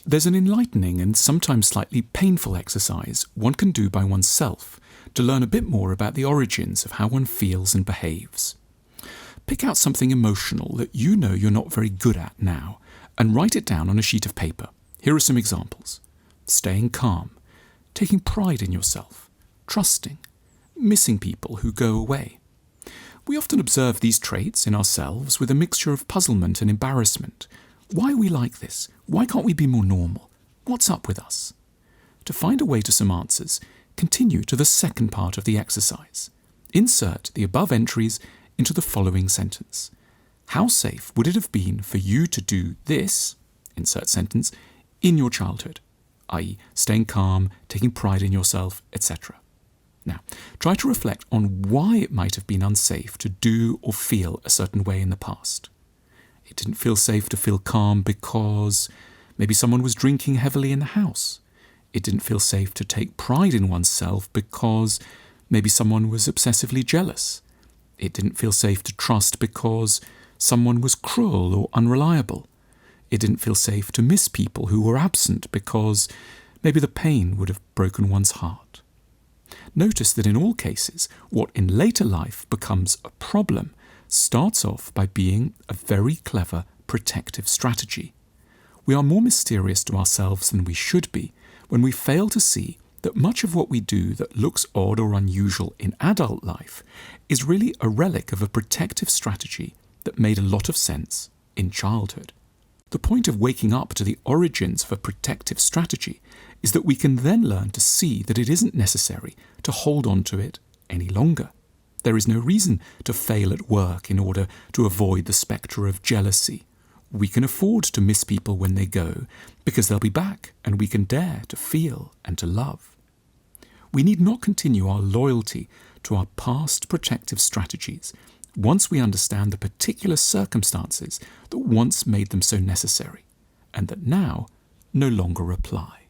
There's an enlightening and sometimes slightly painful exercise one can do by oneself to learn a bit more about the origins of how one feels and behaves. Pick out something emotional that you know you're not very good at now and write it down on a sheet of paper. Here are some examples. Staying calm, taking pride in yourself, trusting, missing people who go away. We often observe these traits in ourselves with a mixture of puzzlement and embarrassment. Why are we like this? Why can't we be more normal? What's up with us? To find a way to some answers, continue to the second part of the exercise. Insert the above entries into the following sentence. How safe would it have been for you to do this, insert sentence, in your childhood, i.e. staying calm, taking pride in yourself, etc. Now, try to reflect on why it might have been unsafe to do or feel a certain way in the past. It didn't feel safe to feel calm because maybe someone was drinking heavily in the house. It didn't feel safe to take pride in oneself because maybe someone was obsessively jealous. It didn't feel safe to trust because someone was cruel or unreliable. It didn't feel safe to miss people who were absent because maybe the pain would have broken one's heart. Notice that in all cases, what in later life becomes a problem starts off by being a very clever protective strategy. We are more mysterious to ourselves than we should be when we fail to see that much of what we do that looks odd or unusual in adult life is really a relic of a protective strategy that made a lot of sense in childhood. The point of waking up to the origins of a protective strategy is that we can then learn to see that it isn't necessary to hold on to it any longer. There is no reason to fail at work in order to avoid the spectre of jealousy. We can afford to miss people when they go because they'll be back and we can dare to feel and to love. We need not continue our loyalty to our past protective strategies once we understand the particular circumstances that once made them so necessary and that now no longer apply.